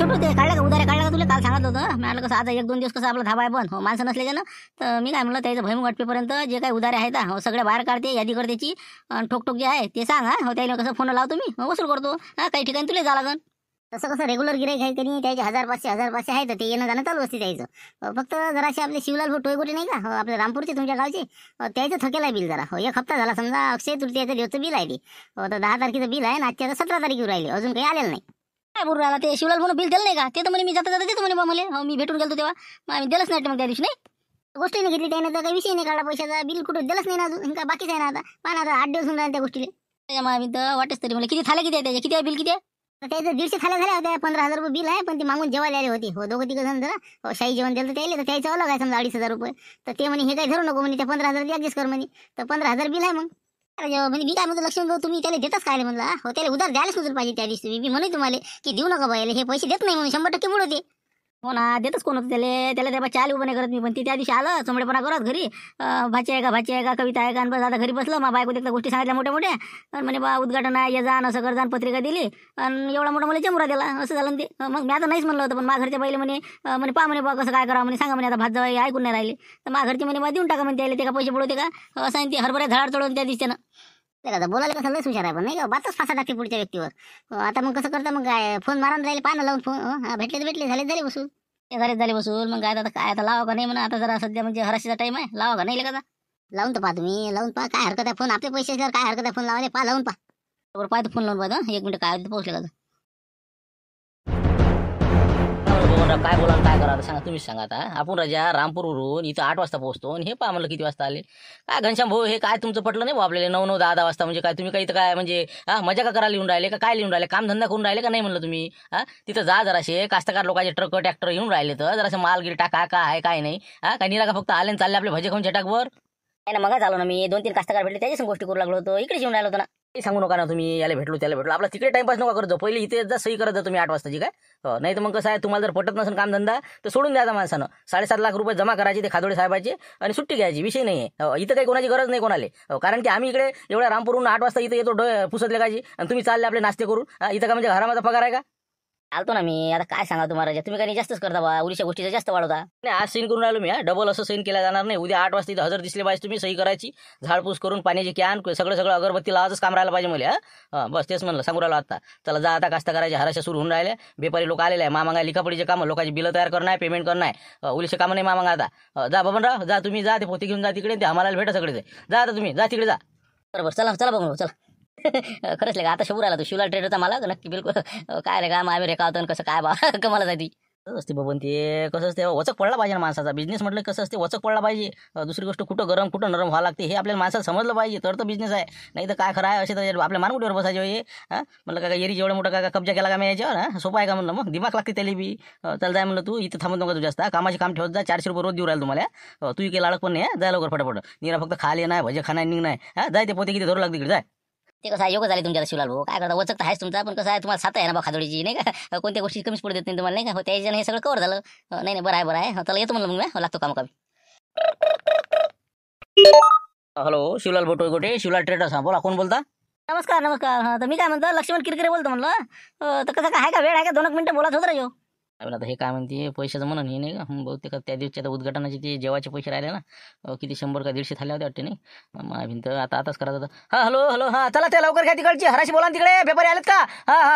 छोटू ते काढलं का उधारे काढलं का तुला काल सांगितलं होतं मी म्हटलं कसं आता 1-2 दिवस कसं आपला धाबा आहे बंद हो माणसं नसल्याच्या ना तर मी काय म्हणलं त्याचं भैमुख अटपेपर्यंत जे काही उधारे आहेत हो सगळे बाहेर काढते यादी करते त्याची ठोक जे आहे ते सांग हो त्याला कसं फोन लावतो मी वसूल करतो काही ठिकाणी तुला जा लागन तसं कसं रेग्युलर गिराईक आहे त्यांनी त्याचे 1500 आहे तर ते येणं जाणं चालू असते त्याचं फक्त जरासे आपले शिवलाल भाऊ टोयगोटे नाही का हो आपले रामपूरचे तुमच्या गावचे त्याचं थकेला बिल जरा हो 1 हप्ता झाला समजा अक्षय तृतीयाचं दिवसचं बिल आहे ते तर 10 तारखेचं बिल आहे आणि आजच्या 17 तारखेवर राहिले अजून काही आलेलं नाही काय बोलू राहिला ते शिवलाल भाऊ बिल दिलं नाही का ते तर म्हणे मी जाता देतो म्हणे बा मला हो मी भेटून गेलो तेव्हा मी दिलंच नाही मग त्या दिवशी नाही गोष्टी नाही घेतली त्याने तर काही विषय नाही काढला पैशाचा बिल कुठं दिलंच नाही ना अजून का बाकीच आहे ना आता पाहा आता 8 दिवस होऊन राहिले त्या गोष्टीला त्याच्यामुळे मी तर वाटच तरी मला किती थाले किती आहे त्याचे किती आहे बिल किती आहे त्याचं 150 थाल्या झाल्या होत्या 15,000 रुपये बिल आहे पण ते मागून जेवायला आले होते हो दोघं तिघं जण जरा शाही जेवण दिलं त्याला तर त्याचं अलग आहे समजा 2,500 रुपये तर ते म्हणे हे काही धरू नको म्हणे त्या 15,000 ॲडजस्ट कर म्हणे तर 15,000 बिल आहे मग म्हणजे मी काय म्हणतो लक्ष्मण भाऊ तुम्ही त्याला देतच काय म्हणलं हो त्याला उधार द्यायलाच नव्हतं पाहिजे त्या दिवशी मी म्हणू तुम्हाला की देऊ नका बायला हे पैसे देत नाही म्हणून 100% बुडवते हो ना देतच कोण होतं त्याला त्या चाल उभं नाही करत मी पण ती त्या दिवशी आलं चमडेपणा करत घरी भाची आहे का कविता आहे का बस आता घरी बसलं मग बायको देखता गोष्टी सांगितल्या मोठ्या आणि म्हणे बा उद्घाटन आहे ये जाण असं कर जाण पत्रिका दिली आणि एवढा मोठा मला चमुरा दिला असं झालं ते मग मी आता नाहीच म्हणलं होतं पण माझ्या घरच्या पहिले म्हणे पा म्हणे बा कसं काय करावं म्हणे सांगा म्हणे आता भात जावं ऐकून नाही राहिले तर माझ्या घरचे म्हणे बा देऊन टाका म्हणे त्याला ते का पैसे बुडवते का असं ते हरभऱ्या झाड चढवून त्या दिसते ना का बोलायला कसं लस हुशार आहे पण नाही का बातच फासा टाकते पुढच्या व्यक्तीवर आता मग कसं करता मग काय फोन मारून राहिले पाहा लावून फोन भेटले तर भेटले झाले वसूल झाले वसूल मग काय आता काय आता लावा का नाही म्हणा आता जरा सध्या म्हणजे हराशीचा टाइम आहे लावा का नाही का लावून तर पहा तुम्ही लावून पहा काय हरकत आहे फोन आपले पैसे असल्यावर काय हरकत आहे फोन लावायला पहा लावून पहा बरोबर पाहतो फोन लावून पाहतो 1 मिनिट काय पोहोचले का काय बोला काय करा सांगा तुम्हीच सांगा आता आपण राजा रामपूरवरून इथं 8 वाजता पोहोचतो आणि हे पहा म्हणलं किती वाजता आले काय घनश्याम भाऊ हे काय तुमचं पटलं नाही आपल्याला 9-9 10-10 वाजता म्हणजे काय तुम्ही काही तर काय म्हणजे मजा का करायला येऊन राहिले का काय लिहून राहिले काम धंदा करून राहिले का नाही म्हणलं तुम्ही तिथं जा जराशे कास्तकार लोकांचे ट्रक ट्रॅक्टर येऊन राहिले तर जरासे मालगिरी टाका काय आहे काय नाही काय निरा का फक्त आले चालले आपले भजे खाऊन छटाकवर नाही ना मग आलो ना मी 2-3 कास्तकार भेटले त्याच्या गोष्टी करू लागलो होतो इकडे येऊन राहिलो होतो ना सांगू नका ना तुम्ही याला भेटलो त्याला भेटलो आपला तिकडे टाइमपास नका करत पहिले इथे जा सही करत जा तुम्ही 8 वाजताची काय नाही तर मग कसं आहे तुम्हाला जर पटत नसेल काम धंदा तर सोडून द्यायचा माणसानं 7.5 लाख रुपये जमा करायचे ते खादोडे साहेबाचे आणि सुट्टी घ्यायची विषय नाही आहे इथं काही कोणाची गरज नाही कोणाला कारण की आम्ही इकडे एवढ्या रामपूरहून 8 वाजता इथे येतो पुसतले काजी आणि तुम्ही चालले आपले नाश्ते करून इथं का म्हणजे घरामध्ये पगार आहे का आलतो ना मी आता काय सांगा तुम्हाला तुम्ही काही जास्तच करता बा उरीच्या गोष्टीचा जास्त वाढवता नाही आज सैन करून राहिलो मी डबल असं सैन केला जाणार नाही उद्या 8 वाजता इथं हजर दिसले पाहिजे तुम्ही सही करायची झाडपूस करून पाण्याची कॅन सगळं अगरबत्ती लावायचंच काम राहायला पाहिजे मला बस तेच म्हणलं सांगू राहिलो आता चला जा आता कास्ता करायचे हराशा सुरू होऊन राहिले बेपारी लोक आलेले आहे मामांगा लिखापडीचे कामं लोकांची बिलं तयार करणं आहे पेमेंट करणं आहे उलीचे कामं नाही मामांगा आता जा बबनराव जा तुम्ही जा ते पोते घेऊन जा तिकडे ते आम्हाला भेटा सगळे जा आता तुम्ही जा तिकडे जा बरोबर चला बघू चला खरंच का आता शबूर आला तो शिवला ट्रेडरचा मला नक्की बिलकुल काय रे काय आम्ही रेखावतो कसं काय बा कमाला जाती असते बबन ते कसं असते वचक पडला पाहिजे ना माणसाचा बिझनेस म्हटलं कसं असते वचक पडला पाहिजे दुसरी गोष्ट कुठं गरम कुठं नरम व्हावं लागते हे आपल्याला माणसाला समजलं पाहिजे तर बिझनेस आहे नाही तर काय खरं आहे असे तर आपल्या मानगुटीवर बसायचे हे म्हणलं काय एरी जेवढं मोठं काय कब्जा केला का मी याच्यावर सोपं आहे का म्हणलं मग दिमाग लागते त्याला बी चल जाय म्हणलं तू इथं थांबत नको तू जास्त कामाचे काम ठेवत जा 400 रुपये रोज देऊ राहिला तुम्हाला तू काही लाडक पण नाही जाय लवकर फटाफट निरा फक्त खाली नाही भजे खाणार निघ नाही जाय ते पोते किती धरू लागते तिकडे जाय ते कसं योग झाले तुमच्या शिवलाल भाऊ काय करता वचक तर आहेच तुमचा पण कसं आहे तुम्हाला साथ आहे ना बा खादोडीची नाही का कोणत्या गोष्टी कमीच पडत नाही तुम्हाला नाही का त्याच्यानं हे सगळं कवर झालं नाही बरं आहे चला येतो म्हणलं मग लागतो काम हॅलो शिवलाल भाऊ टोयगोटे शिवलाल ट्रेडर्स बोला कोण बोलता नमस्कार तर मी काय म्हणतो लक्ष्मण किरकिरे बोलतो म्हणलं तर कसं काय आहे का वेळ आहे का 2 मिनिटं बोलत होतं रे आता हे काय म्हणते पैशाचं म्हणून हे नाही का बहुतेक त्या दिवशी उद्घाटनाचे ते जेवाचे पैसे राहिले ना किती 100 का 150 थाले होते वाटते नाही मग भिंत आताच करत होता हॅलो चला त्या लवकर घ्या तिकडची हराशी बोला तिकडे पेपर आलेत का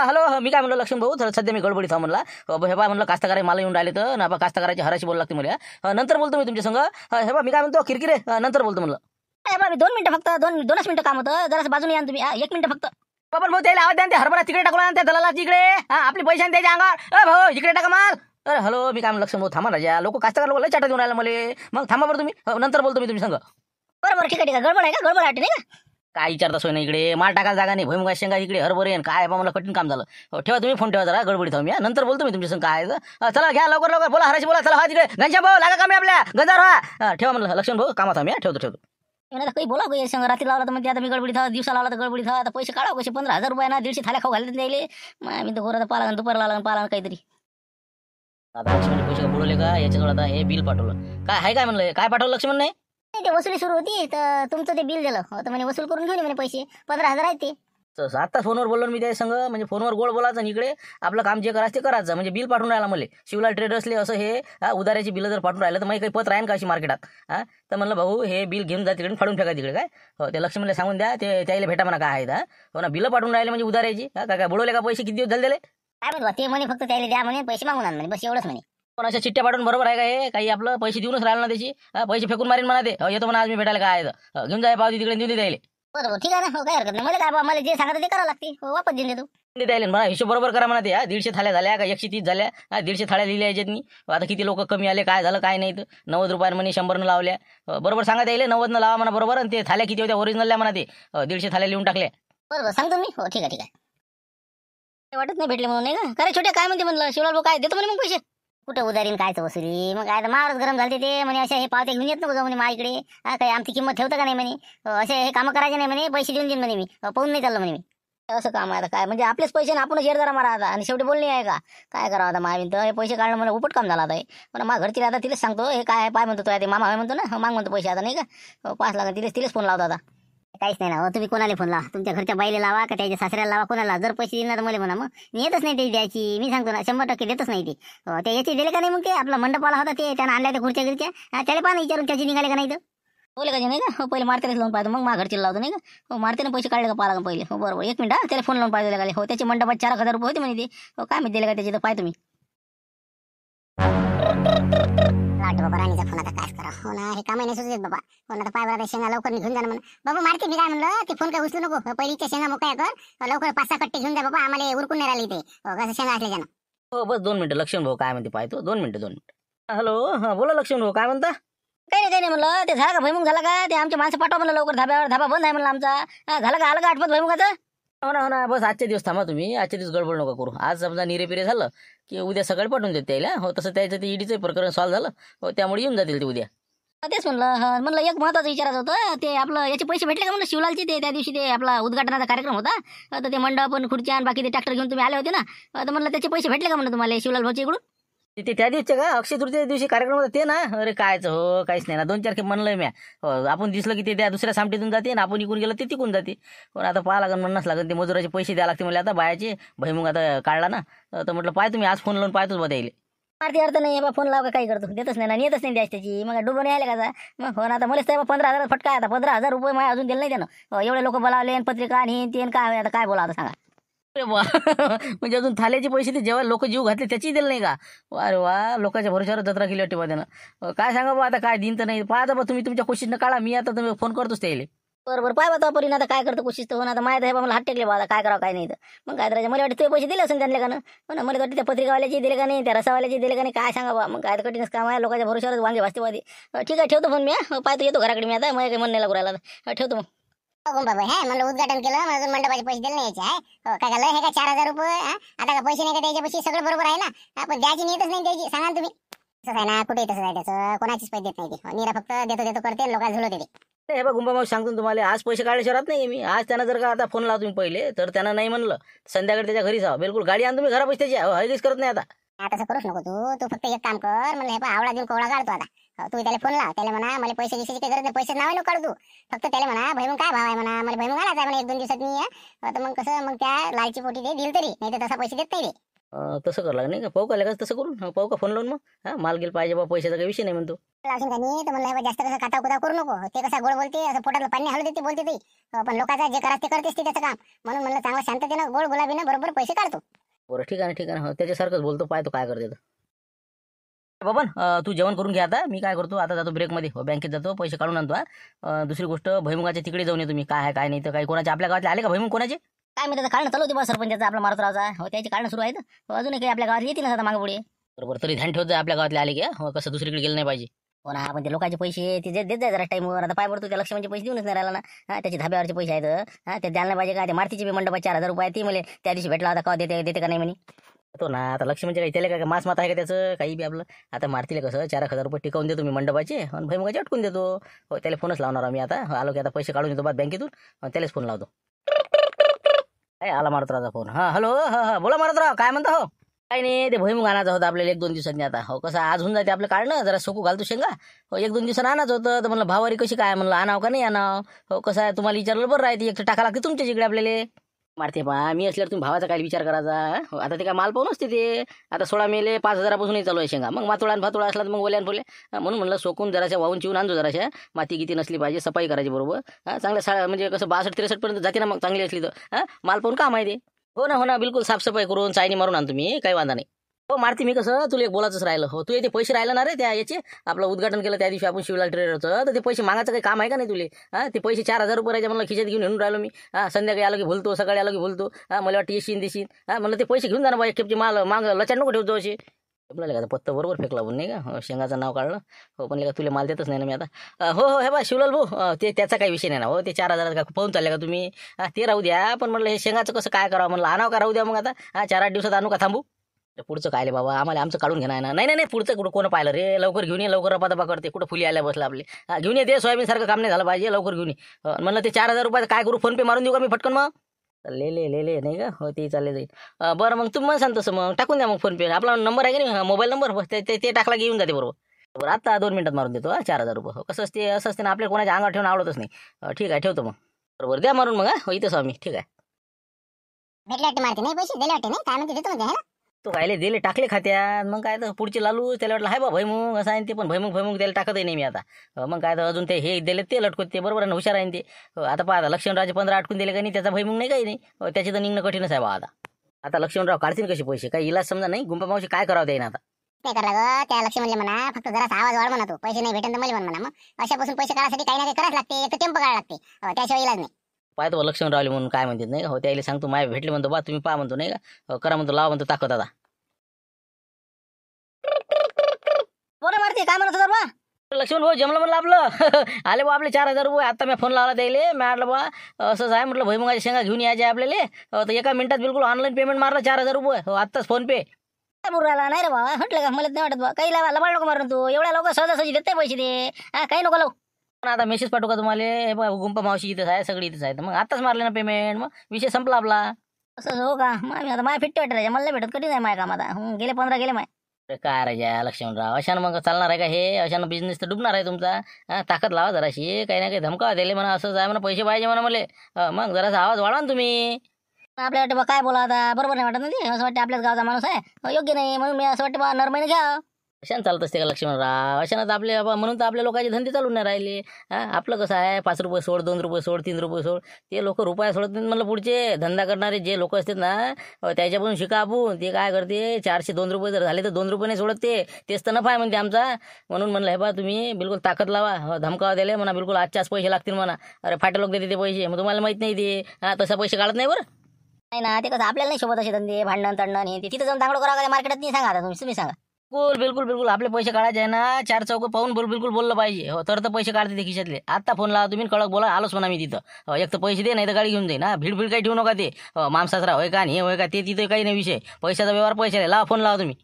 हॅलो मी काय म्हणलं लक्ष्मण भाऊ सध्या मी गडबडीत हा म्हणला हे बा म्हणलं कास्तकार मला येऊन राहिले तर ना कास्तकाराची हराशी बोला लागते मला नंतर बोलतो मी तुमच्या संग हे बा मी काय म्हणतो किरकिरे नंतर बोलतो म्हणलं मी 2 मिनिटं फक्त 2 मिनिटं काम होतं जरा बाजूने या तुम्ही 1 मिनिट फक्त बाबा भाऊ त्याला आवाज द्या ते हरभरा तिकडे टाकला त्या दलाला तिकडे आपले पैसे त्याच्या अंगावर भाऊ इकडे टाका माल अरे हॅलो मी काय लक्ष भाऊ थांबा राजा लोक कास्तकार लोक लय चाटा देऊन राहिला मला मग थांबा बरं तुम्ही नंतर बोलतो मी तुम्ही सांगा बरोबर ठीक आहे गडबड आहे का गडबड वाटते नाही का काय विचारता सोय नाही इकडे माल टाकायला जागा नाही भुईमुगा शेंगा इकडे हरभरे काय मला कठीण काम झालं ठेवा तुम्ही फोन ठेवा जरा गडबडीत थांबी नंतर बोलतो मी तुमच्या संग काय चला घ्या लवकर बोला हराशी बोला चला तिकडे घनश्याम भाऊ लागा कामी आपल्या गंजार ठेवा म्हणलं लक्ष्मण भाऊ कामात आम्ही ठेवतो काही बोला काही संग रात्री लावला तर म्हणजे आता मी गडबडीत दिवसा लावला तर गडबडीत आता पैसे काढा कसे 15,000 रुपये ना 150 थाल्या खाऊ घालत द्यायले मी तर घोरात पाला दुपारला लागून पाला काहीतरी आता लक्ष्मण पैसे बुडवले का याच्याजवळ आता हे बिल पाठवलं काय आहे काय म्हणलं काय पाठवलं लक्ष्मण नाही ते वसुली सुरू होती तर तुमचं ते बिल दिलं तर म्हणे वसूल करून घेऊन म्हणे पैसे 15,000 आहेत ते तसं आत्ताच फोनवर बोललो ना मी त्या संग, म्हणजे फोनवर गोड बोलायचं आणि इकडे आपलं काम जे करायचं ते करायचं. म्हणजे बिल पाठवून राहिला मला शिवलाल ट्रेडर्सले असं हे उधाऱ्याची बिलं जर पाठवून राहिलं तर मग काही पत राहीन का अशी मार्केटात. तर म्हणलं भाऊ हे बिल घेऊन जा तिकडे फाडून फेका तिकडे. काय हो ते लक्ष्मणला सांगून द्या, ते त्याला भेटा म्हणा काय आहे. हो ना, बिलं पाठवून राहिले म्हणजे उधाऱ्याची. काय काय बुडवले का पैसे, किती दिवस झाले दिले. काय म्हणतो ते म्हणे फक्त त्याला द्या म्हणे, पैसे मागून आण म्हणे, बस एवढंच म्हणे. पण अशा चिठ्ठ्या पाठवून बरोबर आहे का हे? काही आपलं पैसे देऊनच राहिलं ना त्याची. पैसे फेकून मारीन म्हणा ते. येतो म्हणा आज मी भेटायला काय आहे घेऊन जाय पावती तिकडे देऊन दे द्यायला. बरोबर ठीक आहे ना, हो काय हरकत नाही. मला काय मला जे सांगत ते करावं लागते, हो वापस देऊन देतो. द्यायला म्हणा, हिशोब बरोबर करा म्हणा ते. 150 थाळ्या झाल्या का 130 झाल्या. 150 थाळ्या लिहिल्या याच्यातनी. आता किती लोक कमी आले, काय झालं काय नाही. तर 90 रुपयांनी म्हणे 100 लावल्या. बरोबर सांगा द्यायला 90 लावा म्हणा बरोबर. आणि ते थाळ्या किती होत्या ओरिजिनल म्हणा ते 150 थाळ्या लिहून टाकल्या. बरोबर सांगतो मी, हो ठीक आहे ठीक आहे. वाटत नाही भेटले म्हणून नाही का. करे छोट्या काय म्हणते म्हणलं शिवलाल भाऊ काय देतो म्हणे मग पैसे. कुठं उधारीन कायचं वसुली, मग काय मारच गरम झालते ते म्हणे. अशा हे पावते घेऊन येत नको जाऊ म्हणे मा इकडे. काही आमची किंमत ठेवतं का नाही म्हणे. असे हे कामं करायचे नाही म्हणे, पैसे देऊन देईन म्हणे मी. पाहून नाही चाललं म्हणे मी. असं काम आहे आता काय, म्हणजे आपलेच पैसे ना आपण शेअर जरा मारा आता. आणि शेवटी बोलणी आहे का काय करावं आता मावीन तर हे पैसे काढणं मला उपट काम झाला आता. पण माझ्या घरची आता तिलाच सांगतो हे काय पाय म्हणतो तो ते मामा म्हणतो ना, माग म्हणतो पैसे आता नाही का. 5 लाख तिलेच फोन लावतो आता. काहीच नाही ना हो, तुम्ही कोणाला फोन लावा, तुमच्या घरच्या बाईला लावा का त्याच्या सासऱ्याला लावा, कोणाला जर पैसे दिले ना तर मला म्हणा मग मी येतच नाही ते द्यायची. मी सांगतो ना 100% देतच नाही ते याचे दिले का नाही मग ते आपला मंडपाला होता ते त्यानं आणल्या त्या खुर्च्या गिरच्या त्याला पाहा विचारून त्याची निघाले का नाही तर बोले का नाही का. हो पहिले मारतेच लावून पाहतो, मग माझ्या घरचे लावतो नाही का. हो मारतेने पैसे काढले का पाला का पहिले. हो बरोबर 1 मिनिट त्याला फोन लावून पाहिजे लागले. हो त्याचे मंडपात 4,000 रुपये होते म्हणे ते. हो काय मी दिले का त्याचे तर पाहतो मी. बाबा राणीचा फोन आता काय करा. हो ना हे कामही नाही सुचत बाबा. हो ना पाय बरं शेंगा लवकर घेऊन जा ना म्हणा. बाबा मारते मी काय म्हणलं ते फोन काय उचलू नको. पहिलीच्या शेंगा मोकळ्या कर लवकर 5-6 कट्टे घेऊन जा बाबा. आम्हाला उरकून नाही राहिले ते कसं शेंगा असल्याच्या. हो बस 2 मिनिटं लक्ष्मण भाऊ काय म्हणते पाहतो. 2 मिनिटं. हॅलो हा बोला लक्ष्मण भाऊ काय म्हणता. काही नाही म्हणलं ते झालं का भैमुख झाला का. ते आमच्या माणसं पाठवा म्हणलं लवकर धाब्यावर. धाबा बंद आहे म्हणलं आमचा. झालं का आलं का आठवत भैमुखाचं. हो ना बस आजच्या दिवस थांबा तुम्ही. आजच्या दिवस गडबड नका करू. आज समजा निरेपिरे झालं की उद्या सकाळी पाठवून देत त्याला. हो तसं त्याचं ते ईडीचं प्रकरण सॉल्व्ह झालं. हो त्यामुळे येऊन जातील ते उद्या. तेच म्हणलं एक महत्वाचं विचारायचं होतं. ते आपलं याचे पैसे भेटले का म्हणलं शिवलालचे. ते त्या दिवशी ते आपला उद्घाटनाचा कार्यक्रम होता तर ते मंडप आणि खुर्च्या आणि बाकी ते ट्रॅक्टर घेऊन तुम्ही आले होते ना. तर म्हणलं त्याचे पैसे भेटले का म्हणलं तुम्हाला शिवलाल भाऊच्या इकडून. ते त्या दिवशी का अक्षय तृतीय दिवशी कार्यक्रम होता ते ना. अरे कायच हो काहीच नाही ना. 2-4 खेप म्हणलंय म्या. हो आपण दिसलं की ते त्या दुसऱ्या सामटीतून जाते ना आपण इकून गेलं ते तिकून जाते. पण आता पाहा लागेल म्हणणंच लागेल. ते मजुराचे पैसे द्यावे लागते मला आता बायाचे. भैमुख आता काढला ना तर म्हटलं पाय तुम्ही आज फोन लावून पाहतोच बा द्यायला. मारती अर्थ नाही बा फोन लाव का काही करतो देतच नाही ना येतच नाही द्यायची त्याची. मग डुबून यायला का मग हो ना. आता मलाच 15,000 फटका आता 15,000 रुपये मला अजून दिले नाही त्यानं. एवढे लोक बोलावले आणि पत्रिका आणि ते काय आता काय बोला आता सांगा. अरे वा म्हणजे अजून थाल्याचे पैसे ते जेव्हा लोक जीव घातले त्याची दिले नाही का. अरे वा लोकांच्या भरोशावर जत्रा केली वाटते बा त्यानं. काय सांगा बा आता काय दिन तर नाही. पाहता बा तुम्ही तुमच्या कोशिशनं काढा. मी आता तुम्ही फोन करतोच त्याला. बरोबर पाय बा तोपर्यंत आता काय करतो कोशिश तर. हो ना आता माहीत आहे बा मला हात टेकले बा आता काय करावं काय नाही तर. मग काय करायचं मला वाटतं ते पैसे दिले असेल त्यांना का ना. हो ना मला वाटतं त्या पत्रिकावाल्याचे दिले का नाही त्या रसावाल्याचे दिले का नाही काय सांगा बा. मग काय कठीणच काम आहे. लोकांच्या भरोशावर वांगे वास्तववादी. ठीक आहे ठेवतो फोन मी. पाहतो येतो घराकडे मी आता. मला काही मन नाही लागू राहिला. ठेवतो मग. बाबा हे म्हणलं उद्घाटन केलं मला अजून मंडपाचे पैसे दिले नाही यायचे काय झालं हे काय 4,000 रुपये. आता का पैसे नाही का त्याच्या पैसे सगळं बरोबर आहे ना. पण द्यायची नेतच नाही द्यायची सांगा तुम्ही. तसं आहे ना कुठे तसं आहे त्याचं. कोणाचीच पैसे देत नाही ते. निरा फक्त देतो करते लोकांना झुलवते ते. हे बघ गुंबा मग सांगतो तुम्हाला आज पैसे काढल्या शहरात नाही मी. आज त्यांना जर का आता फोन लावतो तुम्ही पहिले तर त्यांना नाही म्हणलं संध्याकाळी त्याच्या घरी जावं. बिलकुल गाडी आण तुम्ही घरापाशी त्याची. हळगीच करत नाही आता. तसं करूच नको तू फक्त एक काम कर. म्हणलं हे आवडा देऊन कोवळा काढतो आता. तू त्याला फोन लाव त्याला म्हणा मला पैसे गिशाची काही गरज नाही. पैसे नाव नको काढू फक्त त्याला म्हणा भैमुख काय भाव आहे म्हणा. मला भैमुख आलाच आहे म्हणा 1-2 दिवसात मी. तर मग कसं मग त्या लालची पोटी ते दिल तरी नाही तर तसा पैसे देत नाही ते. तसं करावं लागेल नाही का. पाहू का लगेच तसं करून पाहू का फोन लावून मग. माल गेल पाहिजे बा पैशाचा काही विषय नाही म्हणतो. लावशील का नाही तर म्हणलं जास्त कसं काटा कुदा करू नको. ते कसं गोड बोलते असं पोटाला पाणी हलू देते बोलते ते. पण लोकांचा जे करा ते करतेस ते त्याचं काम. म्हणून म्हणलं चांगलं शांततेनं गोड गुलाबीनं बरोबर पैसे काढतो. बरं ठीक आहे हो त्याच्यासारखंच बोलतो पाहतो काय करते. बाबन तू जेवण करून घ्या आता. मी काय करतो आता जातो ब्रेकमध्ये. हो बँकेत जातो पैसे काढून आणतो. दुसरी गोष्ट भैमुखाच्या तिकडे जाऊन येतो मी. काय आहे काय नाही तर काही कोणाचे आपल्या गावातले आले का भैमुख कोणाचे. काय मी त्याचं काढणं चालू होते बा सरपंचाचा आपला मारुतरावचा. हो त्याची काढणं सुरू आहेत. अजून काही आपल्या गावात येतील ना आता मागे पुढे. बरोबर तरी ध्यान ठेवत जाय आपल्या गावातले आले की. हो कसं दुसरीकडे गेलं नाही पाहिजे. हो ना आपण ते लोकांचे पैसे ते देत जाय जरा टाईमवर. आता पाय पडतो त्या लक्ष्मणचे पैसे देऊनच नाही राहिला ना. त्याचे धाब्यावरचे पैसे आहेत ते द्यायला नाही पाहिजे का. ते मारतीचे बी मंडपात 4,000 रुपये ती मला त्या दिवशी भेटला होता का देते का नाही म्हणे. तो ना आता लक्ष्मणचे काही त्याला काय मास मात आहे का त्याचं काही बी आपलं. आता मारतीला कसं 4,000 रुपये टिकवून देतो मी मंडपाचे आणि भैमुखाचे अटकून देतो. हो त्याला फोनच लावणार मी आता. आलो की आता पैसे काढून येतो बाद बँकेतून त्यालाच फोन लावतो. काय आला मारुतरावचा फोन. हॅलो बोला मारुतराव काय म्हणता. हो काही नाही ते भैमुख आणायचं होतं आपल्याला 1-2 दिवसांनी आता. हो कसं आज होऊन जाते आपलं काढणं जरा सोकू घालतो शेंगा. हो 1-2 दिवसांनी आणायचं होतं तर म्हणलं भावारी कशी काय म्हणलं आणावं का नाही आणावं. हो कसं आहे तुम्हाला विचारलं बरं राहते. एक तर टाका लागते तुमच्या जिकडे आपल्याला. मारते पा मी असल्यावर तुम्ही भावाचा काय विचार करायचा हो, आता ते काय माल पाहून असते ते आता 16 मेले 5,000पासूनही चालू आहे शेंगा मग मातोळा आणि भातोळा असला तर मग ओल्यान फुले म्हणून म्हणलं सोकून जराशा वाहून चिवून आणतो जराशा माती किती नसली पाहिजे सफाई करायची बरोबर चांगल्या म्हणजे कसं 62-63 पर्यंत जाते ना मग चांगली असली तर माल पाहून काम आहे ते हो ना बिलकुल साफसफाई करून चायनी मारून आणतो मी काही वांधा नाही हो मारती मी कसं तुला एक बोलायचंच राहिलं हो तू ते पैसे राहिलं ना रे त्या याचे आपलं उद्घाटन केलं त्या दिवशी आपण शिवलाल ट्रेडरचं तर ते पैसे मागायचं काही काम आहे का नाही तुले ते पैसे 4,000 रुपये राहायचे म्हणलं खिशात घेऊन येऊन राहिलो मी संध्याकाळी आलो की बोलतो सकाळी आलो की बोलतो मला वाटतं येशील देशील म्हणलं ते पैसे घेऊन जा ना बाई खेपचे माल माग लचाड नको ठेवतो असे आपल्याला का पत्ता बरोबर फेकला पण नाही का शेंगाचं नाव काढलं हो पण का तुला माल देतच नाही ना मी आता हो हे बा शिवलाल भाऊ ते त्याचा काही विषय नाही ना हो ते 4,000 का पाहून चालले का तुम्ही ते राहू द्या पण म्हणलं हे शेंगाचं कसं काय करावं म्हणलं आणावं का राहू द्या मग आता 4-8 दिवसात आणू का थांबू पुढचं काय बाबा आम्हाला आमचं काढून घेणार ना नाही पुढचं कुठं कोण पाहिलं रे लवकर घेऊन ये लवकर रपादपा करते कुठं फुली आल्या बसलं आपले घेऊन ये ते सोयाबीन सारखं काम नाही झालं पाहिजे लवकर घेऊन ये म्हणलं ते 4,000 रुपयाचं काय करू फोन पे मारून देऊ का मी फटकन मग ले नाही का हो ते चालले जाईल बरं मग तुम्ही मला सांग तसं मग टाकून द्या मग फोन पे आपला नंबर आहे की नाही मोबाईल नंबर ते टाकला की येऊन जाते बरोबर आता 2 मिनिटात मारून देतो 4,000 रुपये कसं असते ना आपल्या कोणाच्या अंगावर ठेवून आवडतच नाही ठीक आहे ठेवतो मग बरोबर द्या मारून मग हो इथंच आम्ही ठीक आहे भेटले वाटते मारते नाही पैसे दिले वाटते नाही काय म्हणते देतो म्हणजे तो कायले दिले टाकले खात्यात मग काय तर पुढचे लालू त्याला वाटलं हाय बा भैमुग असं आहे ते पण भैमुग त्याला टाकतही नाही मी आता मग काय तर अजून ते हे दिले ते लटकत ते बरोबर आहे हुशार आहे ते आता पाहता लक्ष्मणरावचे 15 अटकून दिले का नाही त्याचा भैमुग नाही काही नाही त्याची तर निघणं कठीणच आहे बा आता लक्ष्मणराव काढतील कसे पैसे काही इलाज समजा नाही गुंपा मावशी काय करावं त्याने आता काय करायला त्या लक्ष्मी म्हणले म्हणा फक्त जरा आवाज वाढ म्हणा तू पैसे नाही भेटेन तर मला म्हणा मग अशापासून पैसे काढायसाठी काही ना काही करायला लागते एक टेम्पो काढायला लागते त्याशिवाय इलाज नाही पाहतो लक्ष्मणरावले म्हणून काय म्हणतात नाही का हो त्याला सांगतो माय भेटले म्हणतो बा तुम्ही पहा म्हणतो नाही का करा म्हणतो लावा म्हणतो ताकद आता पोरं मारते काय म्हणत होता बा लक्ष्मण भाऊ जमलं म्हणलं आपलं आले बा आपले 4,000 रुपये आता मी फोन लावला द्यायले मी म्हटलं बा असंच आहे म्हटलं भैमुगाच्या शेंगा घेऊन यायचे आपल्याला तर एका मिनिटात बिलकुल ऑनलाईन पेमेंट मारलं 4,000 रुपये हो आत्ताच फोन पे काय बोलू राहिला नाही रे बाबा म्हटलं का मला नाही वाटत बा काही लबाड नको मारून तू एवढ्या लोक सहजासहजी देते पैसे दे काही नको लावू पण आता मेसेज पाठवू का तुम्हाला गुंपा मावशी इथंच आहे सगळी इथंच आहे मग आताच मारले ना पेमेंट मग विषय संपला आपला असं हो का मग आता माय फिट्टे वाटत मला नाही भेटत कधी नाही माय काम आता गेले 15 गेले माय काय राजा लक्ष्मणराव अशानं मग चालणार आहे का हे अशानं बिझनेस तर डुबणार आहे तुमचा ताकद लावा जराशी काही ना काही धमकावा दिले म्हणा असं जाय म्हणा पैसे पाहिजे म्हणा मला मग जरासा आवाज वाढवा ना तुम्ही आपल्या वाटतं बा काय बोला आता बरोबर नाही वाटत ना ते असं वाटतं आपल्याच गावचा माणूस आहे योग्य नाही म्हणून मी असं वाटतं बा नरमाईने घ्या अशानं चालत असते का लक्ष्मणराव अशानं तर आपले म्हणून तर आपल्या लोकांचे धंदे चालून नाही राहिले आपलं कसं आहे 5 रुपये सोड 2 रुपये सोड 3 रुपये सोड ते लोक रुपया सोडत नाहीत म्हणलं पुढचे धंदा करणारे जे लोक असतात ना त्याच्यापासून शिका आपण ते काय करते 402 रुपये जर झाले तर 2 रुपये नाही सोडत तेच तर नफा आहे म्हणते आमचा म्हणून म्हणलं हे बा तुम्ही बिलकुल ताकद लावा धमकावा दिले म्हणा बिलकुल आजच्याच पैसे लागतील म्हणा अरे फाटे लोक देते ते पैसे मग तुम्हाला माहित नाही ते तसा पैसे काढत नाही बरं नाही ना ते कसं आपल्याला नाही शोभत असे धंदे भांडण तंडण हे तिथे जाऊन चांगलं करा मार्केटात नाही सांगा आता तुम्ही सांगा बिलकुल आपले पैसे काढायचे आहे ना 4 चौक पाहून बिलकुल बोललं पाहिजे हो तर पैसे काढते ते खिशातले आता फोन लावा तुम्ही कळक बोला आलोच म्हणा मी तिथं एक तर पैसे दे नाही तर गाडी घेऊन दे ना भीड काही ठेवू नका ते मामसासरा होय का नाही होय का ते तिथे काही नाही विषय पैशाचा व्यवहार पैसे लावा फोन लावा तुम्ही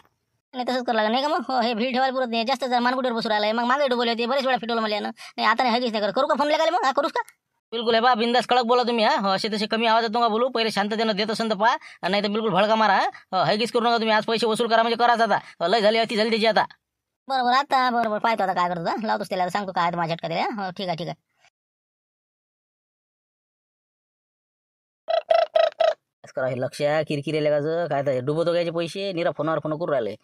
नाही तसंच करायला नाही का मग हो हे भीड ठेवायला पुरत नाही जास्त जर मानकुटीवर बसू राहिला मग मागे डुबले होते बरेच वेळा फिटवलं मला नाही आता नाही हगीच नाही करू का फोन लागले मग करूस का बिलकुल आहे बा बिंदास कडक बोला तुम्ही असे तसे कमी आवाजात नका बोलू पहिले शांततेनं देत असेल तर पहा नाही तर बिलकुल भडका मारा हैगीच करू नका तुम्ही आज पैसे वसूल करा म्हणजे कराच आता लय झाली अति झाली त्याची आता बरोबर आता बरोबर पाहतो आता काय करतो लावतोच त्याला सांगतो काय माझ्या अटका दिल्या हो ठीक आहे करा हे लक्ष किरकिरे लगाचं काय तर डुबवतो घ्यायचे पैसे निरा फोनावर फोन करू राहिले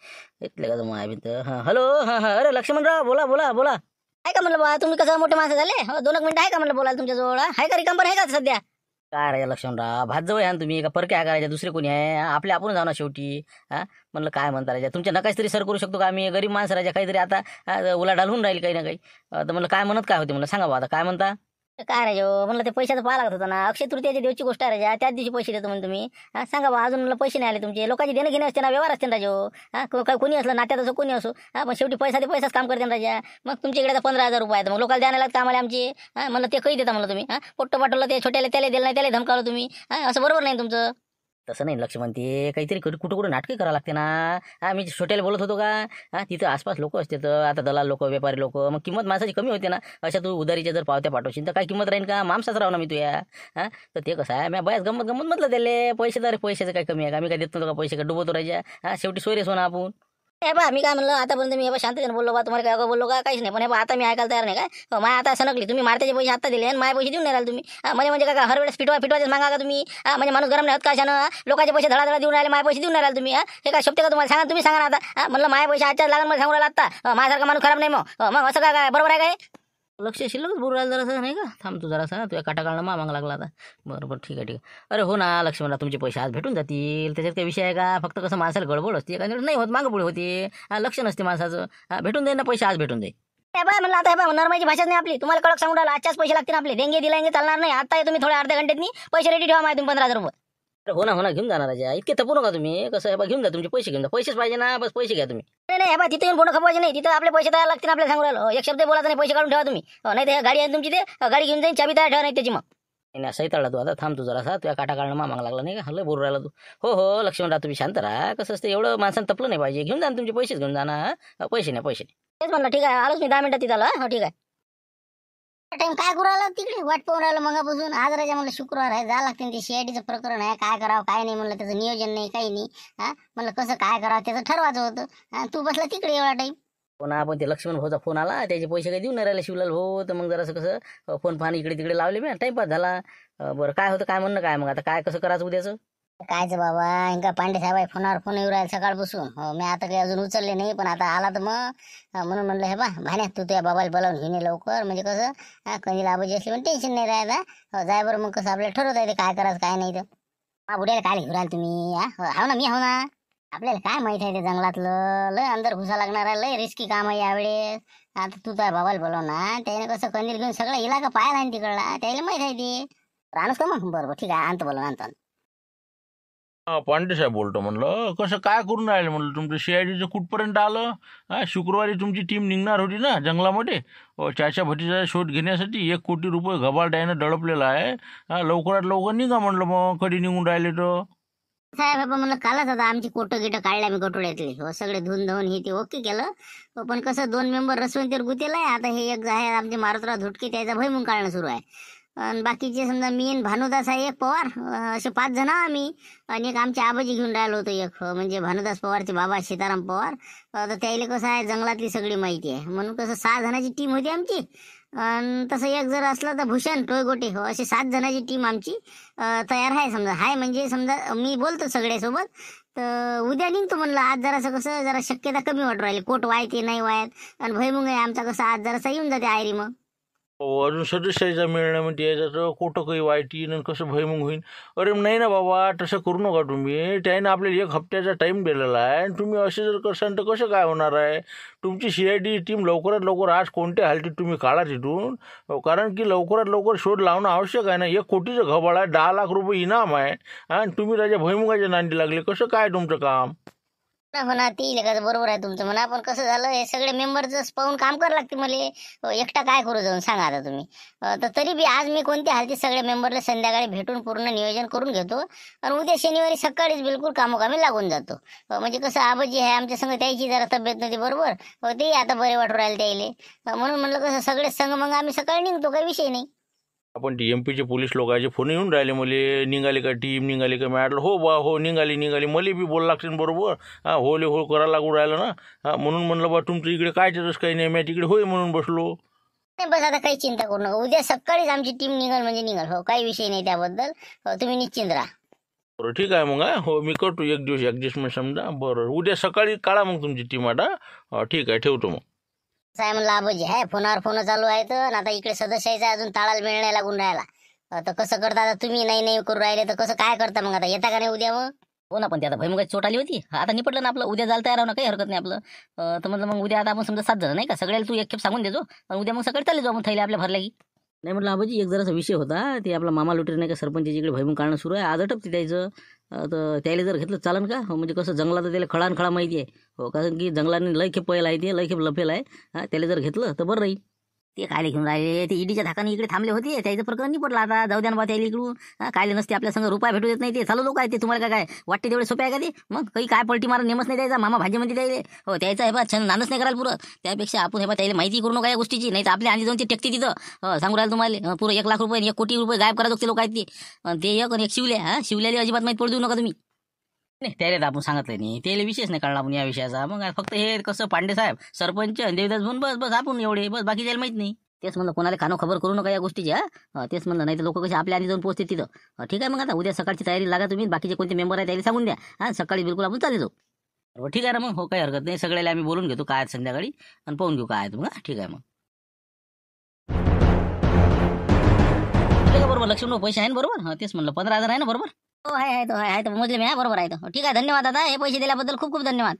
लगाचं मग आहे हॅलो अरे लक्ष्मणराव बोला आहे का म्हणलं बा तुम्ही कसं मोठे माणसं झाले हो 2 मिनिटं आहे का म्हणलं बोलायला तुमच्या जवळ आहे का रिकांबर आहे का सध्या काय रे लक्ष्मणराव भात जवळ आहे ना तुम्ही का परक्या करायच्या दुसरे कोणी आहे आपले जाऊ ना शेवटी म्हणलं काय म्हणता राजा तुमच्या नकाच तरी सर करू शकतो का आम्ही गरीब माणसं राजा काहीतरी आता उलाढाल होऊन राहील काही ना काही तर म्हणलं काय म्हणत काय होते म्हणलं सांगा बा आता काय म्हणता काय राजो म्हणलं ते पैशाचं पाहा लागत होतं ना अक्षय तृतीयाच्या दिवशी गोष्ट आहे राजा त्याच दिवशी पैसे देतो म्हणून तुम्ही सांगा बा अजून मला पैसे नाही आले तुमचे लोकांचे देणं घेणे असते ना व्यवहार असते ना राजो कोणी असलं नात्यात असं कोणी असो पण शेवटी पैसा ते पैसाच काम करते ना राजा मग तुमच्या इकडे 15,000 रुपये आहेत मग लोकांना द्यायला लागतं आम्हाला आमचे म्हणलं ते काही देता म्हणलं तुम्ही पोट्ट पाठवलं ते छोट्याला त्याला दिलं नाही त्याला धमकावलं तुम्ही असं बरोबर नाही तुमचं तसं नाही लक्ष्मण ते काहीतरी कुठं नाटकं करावं लागते ना मी छोट्याला बोलत होतो का तिथं आसपास लोक असते तर आता दलाल लोक व्यापारी लोक मग किंमत माणसाची कमी होते ना अशा तू उधारीच्या जर पावत्या पाठवशील तर काय किंमत राहील का माणसाच राहू ना मी तुया तर ते कसं आहे मी बऱ्याच गंमत म्हटलं त्याले पैसे तर पैशाचं काय कमी आहे का मी काय देत नव्हतो का पैसे का डुबवतो राहायच्या शेवटी सोयरेस होणार आपण हे बा मी काय म्हणलं आतापर्यंत मी हे बा शांततेने बोललो बा तुम्हाला काय बोललो का काहीच नाही पण हे बा आता मी ऐकायला तयार नाही काय माय आता सनकली तुम्ही मारत्याचे पैसे आता दिले आणि माय पैसे देऊन नाही राहिले तुम्ही म्हणजे काय हर वेळेस फिटवायचे मागा का तुम्ही म्हणजे माणूस गरम नाही होत कशानं लोकांचे पैसे धडाधडा देऊन राहिले माय पैसे देऊन नाही राहिले तुम्ही हे काय शब्द का तुम्हाला सांगा तुम्ही सांगा ना आता म्हणलं माय पैसे आजच्याच लागून मला सांगू राहिला आता माझ्यासारखा माणूस खराब नाही मग असं काय बरोबर आहे काय लक्ष शिल्लकच बोलू राहिलं जरासं नाही का थांब तू जरासा तुझ्या काटा काढणं माग लागला आता बरोबर ठीक आहे अरे हो ना लक्ष्मणला तुमचे पैसे आज भेटून जातील त्याच्यात काही विषय आहे का फक्त कसं माणसाला गडबड असते का नाही होत मागं पुढे होते लक्ष नसते माणसाचं भेटून जाईल ना पैसे आज भेटून जाईल म्हणलं आता नॉर्मलची भाषाच नाही आपली तुम्हाला कडक सांगून राहिला आजच्याच पैसे लागतील आपले देंगे दिलांगे चालणार नाही आता तुम्ही थोड्या अर्ध्या घंट्यात पैसे रेडी ठेवा माहिती 15,000 रुपये हो ना घेऊन जाणार राजा इतके तपू नका तुम्ही कसं आहे घेऊन जा तुमचे पैसे घेऊन जा पैसेच पाहिजे ना बस पैसे घ्या तुम्ही नाही बा तिथे येऊन फोन खपायचे नाही तिथं आपले पैसे तयार लागतील आपल्याला सांगू राहिलो एक शब्द बोलायचा नाही पैसे काढून ठेवा तुम्ही नाही ते गाडी आहे तुमची ते गाडी घेऊन जाईन चाबी तयार ठेवा नाही त्याची मग नाही सही तळला तू आता थांब तू जरासा तुझ्या काटा काढणं माग लागला नाही का हल्लं बोलू राहिला तू हो लक्ष्मणराव तुम्ही शांत राहा कसं असतं एवढं माणसानं तपलं नाही पाहिजे घेऊन जा तुमचे पैसेच घेऊन जा ना पैसे नाही तेच म्हणलं ठीक आहे आलोच मी 10 मिनिटात तिथं आला हो ठीक आहे टाइम काय करू राहिला तिकडे वाट पाहून राहिलं मगापासून आज राजा म्हणलं शुक्रवार आहे जा लागते ते सीआयडीचं प्रकरण आहे काय करावं काय नाही म्हणलं त्याचं नियोजन नाही काही नाही म्हणलं कसं काय करावं त्याचं ठरवायचं होतं तू बसला तिकडे एवढा टाइम पण आपण ते लक्ष्मण भाऊचा फोन आला त्याचे पैसे काही देऊन नाही राहिले शिवलाल भाऊ तर मग जरासं कसं फोन फान इकडे तिकडे लावले मी टाइमपास झाला बरं काय होतं काय म्हणणं काय मग आता काय कसं करायचं उद्याचं कायच बाबा इंका पांडे साहेब फोनावर फोन येऊ राहील सकाळपासून मी आता काही अजून उचलले नाही पण आता आला तर मग म्हणून म्हणलं हे बा भाण्या तू त्या बाबाला बोलावून घेऊन ये लवकर म्हणजे कसं कधी आबाजी असली पण टेन्शन नाही राहायचा जाय बरं मग कसं आपल्याला ठरवता येते काय करायचं काय नाही तर बुड्याला काय घेऊन राहिल तुम्ही हो ना मी हो ना आपल्याला काय माहित आहे ते जंगलातलं लय अंदर घुसा लागणार आहे लय रिस्की काम आहे यावेळेस आता तू त्या बाबाला बोलाव ना त्याने कसं कंदील घेऊन सगळा इलाका पाहायला आहे तिकडला त्याला माहित आहे ते राहणच का मग बरोबर ठीक आहे आणतो बोलून आणतो पांडे साहेब बोलतो म्हणलं कसं काय करून राहिले म्हणलं तुमचं सीआयडीचं कुठपर्यंत आलं शुक्रवारी तुमची टीम निघणार होती ना जंगलामध्ये चाच्या भटीचा शोध घेण्यासाठी 1 कोटी रुपये घबाडायनं दडपलेला आहे लवकरात लवकर निघा म्हणलं मग कधी निघून राहिले तर साहेब बाबा म्हणलं कालच आता आमची कोटं गिटं काढल्या मी गटोड्यातले सगळे धुवून धावून हे ते ओके केलं पण कसं 2 मेंबर रसवंतीवर गुतेला आहे आता हे एक आहे आमचे मारुतराव धुटके त्याचा भयमुंग काढणं सुरू आहे आणि बाकीचे समजा मी आणि भानुदास आहे एक पवार असे 5 जण आम्ही आणि एक आमचे आबाजी घेऊन राहिलो होतो एक म्हणजे भानुदास पवारचे बाबा सीताराम पवार तर त्याला कसं आहे जंगलातली सगळी माहिती आहे म्हणून कसं 6 जणांची टीम होती आमची आणि तसं एक जर असलं तर भूषण टोयगोटे असे 7 जणांची टीम आमची तयार आहे समजा हाय म्हणजे समजा मी बोलतो सगळ्यासोबत तर उद्या निघतो म्हणलं आज जरासं कसं जरा शक्यता कमी वाटू राहिली कोट वायते नाही वायत आणि भयमुंग आहे आमचा कसं आज जरासा येऊन जाते आयरी मग अजून सदस्याचा मिळणं म्हणजे याच्यात कुठं काही वाईट येईन कसं भयमुंग होईन अरे नाही ना बाबा तसं करू नका तुम्ही त्याने आपल्याला 1 हप्त्याचा टाईम दिलेला आहे आणि तुम्ही असे जर करसाल तर कसं काय होणार आहे तुमची सीआयडी टीम लवकरात लवकर आज कोणत्या हालतीत तुम्ही काढा तिथून कारण की लवकरात लवकर शोध लावणं आवश्यक आहे ना 1 कोटीचं घबाड आहे 10 लाख रुपये इनाम आहे आणि तुम्ही त्याच्या भयमुंगाच्या नांदी लागले कसं काय तुमचं काम हो ना ती लेखाचं बरोबर आहे तुमचं म्हणा पण कसं झालं हे सगळे मेंबरच पाहून काम करावं लागते मला एकटा काय करू जाऊन सांगा आता तुम्ही तर तरी बी आज मी कोणत्या हालतीत सगळ्या मेंबरला संध्याकाळी भेटून पूर्ण नियोजन करून घेतो आणि उद्या शनिवारी सकाळीच बिलकुल कामोकामी लागून जातो म्हणजे कसं आबाजी आहे आमच्या संग त्याची जरा तब्येत नव्हती बरोबर ते आता बरे वाटू राहिले त्याले म्हणून म्हणलं कसं सगळेच संग मग आम्ही सकाळी निघतो काही विषय नाही आपण टी एम पीचे पोलीस लोकांचे फोन येऊन राहिले मले निघाले का टीम निघाली का म्हटलं हो बा हो निघाली मला बी बोल लागतील बरोबर होले हो करायला लागून राहिलं ना म्हणून म्हणलं बा तुमचं इकडे काय तरच काही नाही मी तिकडे होय म्हणून बसलो नाही बस आता काही चिंता करू नका उद्या सकाळीच आमची टीम निघाल म्हणजे निघाल हो काही विषय नाही त्याबद्दल तुम्ही निश्चिंत राहा बरं ठीक आहे मग हो मी करतो एक दिवस ॲडजस्टमेंट समजा बरं उद्या सकाळी काढा मग तुमची टीम आता ठीक आहे ठेवतो मग साहेब म्हणलं आबाजी आहे फोनावर फोन चालू आहे तर आता इकडे सदस्याचा अजून ताळाला मिळण्या लागून राहिला तर कसं करता आता तुम्ही नाही करू राहिले तर कसं काय करता मग आता येता का नाही उद्या मग हो ना पण ते आता भयमुगाची चोट आली होती आता निपटलं ना आपलं उद्या जायला तयार ना काही हरकत नाही आपलं तर म्हटलं मग उद्या आता आपण समजा 7 जण नाही का सगळ्याला तू एक खेप सांगून देतो आणि उद्या मग सकाळी चालले जाऊ मग थैले आपल्या भरल्या की नाही म्हटलं आबाजी एक जरासा विषय होता ते आपला मामा लुटेर नाही का सरपंचाची इकडे भयमुंग काढणं सुरू आहे आज अटपते त्याचं तर त्याला जर घेतलं चालन का म्हणजे कसं जंगलात त्याला खळा माहिती आहे हो कारण की जंगलाने लय खेप पहिला आहे ते लय खेप लफेल आहे त्याला जर घेतलं तर बरं राहील ते कायले घेऊन राहिले ते ईडीच्या धाकाने इकडे थांबले होते त्याचं प्रकरण नाही पडलं आता जाऊ द्या ना त्याला इकडून कायले नसते आपल्या संग रुपया भेटू देत नाही ते चालू लोक आहे ते तुम्हाला काय वाटते तेवढे सोपे आहे का ते मग काही काय पलटी मारा नेमच नाही द्यायचा मामा भाजीमध्ये द्यायले हो त्याचा हे बा छान नानच नाही करायला पुरं त्यापेक्षा आपण हे बा त्याला माहिती करू नका या गोष्टीची नाही तर आपल्या आधी जाऊन ते टेकते तिथं सांगू राहिलं तुम्हाला पुरं 1 लाख रुपये 1 कोटी रुपये गायब करायचं ते लोक आहेत ते एक आणि एक शिवल्या शिवल्याला अजिबात माहिती पडू देऊ नका तुम्ही नाही त्याला तर आपण सांगितलं नाही, त्याला विशेष नाही कळला आपण या विषयाचा. मग काय फक्त हे कसं पांडे साहेब सरपंच आणि देवदास म्हणून बस बस आपण एवढे बस, बाकी त्याला माहित नाही. तेच म्हणलं कोणाला कानो खबर करू नका या गोष्टीची. तेच म्हणलं नाही तर लोक कसे आपल्या आधी जाऊन पोहोचते तिथं. ठीक आहे मग आता उद्या सकाळची तयारी लागा तुम्ही, बाकीचे कोणते मेंबर आहे त्याला सांगून द्या. सकाळी बिलकुल आपण चालले जाऊ. बरोबर ठीक आहे ना मग. हो काही हरकत नाही, सगळ्याला आम्ही बोलून घेतो काय संध्याकाळी आणि पाहून घेऊ काय मग. ठीक आहे मग. बरोबर लक्ष्मण पैसे आहे ना बरोबर. तेच म्हणलं 15,000 आहे ना बरोबर. हो आहे तो मोजले मी बरोबर आहे तो. ठीक आहे धन्यवाद दादा, हे पैसे दिल्याबद्दल खूप खूप धन्यवाद.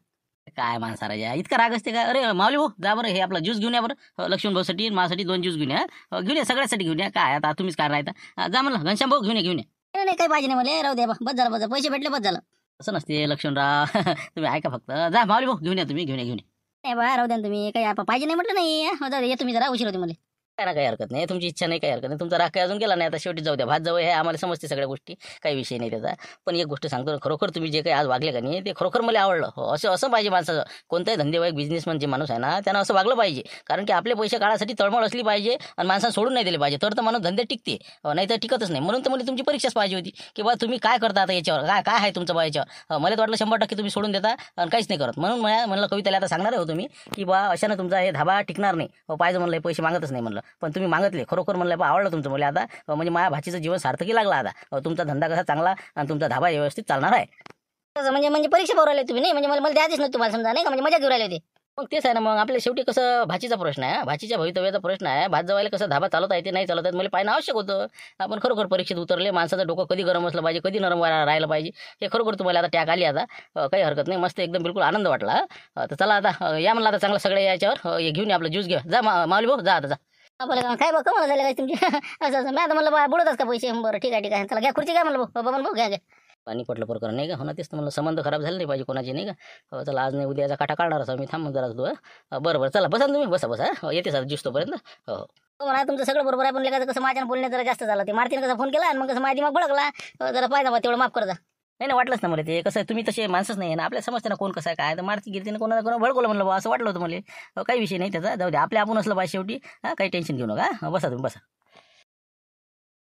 काय माणसा राजा इतका राग असते का. अरे माऊली भाऊ जा बरं, हे आपला ज्यूस घेऊन या बरं. लक्ष्मण भाऊसाठी आणि माझ्यासाठी 2 ज्यूस घेऊन या. घेऊन या सगळ्यासाठी घेऊन या. काय आता तुम्हीच काय राहता. जा म्हणलं घनश्याम भाऊ घेऊन या. नाही काही पाहिजे नाही मला, राहू द्या बस झालं बस, पैसे भेटले बस झालं. असं नसते लक्ष्मणराव. तुम्ही ऐका फक्त. जा माऊली भाऊ घेऊन या तुम्ही. घेऊन या. नाही बा राहू द्या ना तुम्ही, काही पाहिजे नाही म्हटलं नाही. या तुम्ही जरा उशीर होते मला. काय ना काही हरकत नाही, तुमची इच्छा नाही काही हरकत नाही. तुमचा राग काही अजून गेला नाही. आता शेवटी जाऊ द्या, भात जाऊ हे आम्हाला समजते सगळ्या गोष्टी, काही विषय नाही त्याचा. पण एक गोष्ट सांगतो, खरोखर तुम्ही जे काही आज वागले का नाही ते खरोखर मला आवडलं. हो असं पाहिजे माणसाचं. कोणताही धंदेवाईक बिझनेसमॅन जे माणूस आहे ना त्यानं असं वागलं पाहिजे. कारण की आपले पैसे काढासाठी तळमळ असली पाहिजे आणि माणसानं सोडून नाही दिले पाहिजे, तर माणूस धंदे टिकते. नाही तर टिकतच नाही. म्हणून तर मला तुमची परीक्षाच पाहिजे होती की बा तुम्ही काय करता आता याच्यावर, काय आहे तुमचं बा याच्यावर. मला तर वाटलं 100% तुम्ही सोडून देता आणि काहीच नाही करत. म्हणून म्हणलं कविताला आता सांगणार होतो मी की बा अशानं तुमचा हे धाबा टिकणार नाही. पाहिजे म्हणलं पैसे मागतच नाही म्हणलं, पण तुम्ही मागतले. खरोखर म्हणलं बा आवडलं तुमचं मला आता. म्हणजे माझ्या भाचीचं जीवन सार्थकी लागला आता. तुमचा धंदा कसा चांगला आणि तुमचा धाबा व्यवस्थित चालणार आहे. म्हणजे परीक्षा भरवले तुम्ही नाही, म्हणजे मला द्यायच नाही तुम्हाला समजा नाही का, म्हणजे मजा घेऊन राहिले होते. मग तेच आहे ना. मग आपल्या शेवटी कसं भाचीचा प्रश्न आहे, भाचीच्या भवितव्याचा प्रश्न आहे. भात जवायला कसं धाबा चालवता येते नाही चालवता येत मला पाहणं आवश्यक होतं. आपण खरोखर परीक्षेत उतरले. माणसाचं डोकं कधी गरम असलं पाहिजे, कधी नरम राहिलं पाहिजे, हे खरोखर तुम्हाला आता टॅक आली आता. काही हरकत नाही, मस्त एकदम बिलकुल आनंद वाटला. तर चला आता या म्हणलं आता चांगलं सगळ्या याच्यावर घेऊन या आपलं ज्यूस घ्या. जा माऊली भाऊ जा आता जा. आपल्याला काय बघ कमाल झालं काय तुमची. असं मी आता म्हणलं बुडतच का पैसे. बरं ठीक आहे चला घ्या खुर्ची, काय म्हणलं भाऊ घ्या. पाणी पडलं प्रकरण नाही का. हो ना तेच तर म्हणलं संबंध खराब झाले नाही पाहिजे कोणाचे नाही का. चला आज नाही उद्याचा काटा काढणार असं मी. थांब जरा तू. बरं चला बसा तुम्ही, बसा येते सर ज्यूस तोपर्यंत. हो मला तुमचं सगळं बरोबर आहे, पण लेखाचं कसं माझ्या बोलणे जरा जास्त झालं. ते मारतीने कसं फोन केला आणि मग कसं माझी मग भडकला. जरा पाहिजे तेवढं माफ करता. नाही वाटलंच ना मला ते. कसं तुम्ही तसे माणसंच नाही ना, आपल्या समजते ना कोण कसं आहे काय. तर मारती गिरतीने कोणाला भडकवलं म्हणलं बा असं वाटलं होतं मला. काही विषय नाही त्याचा, जाऊ दे. आपल्या आपण असलं पाहिजे शेवटी. काही टेन्शन घेऊ नका. बसा तुम्ही बसा.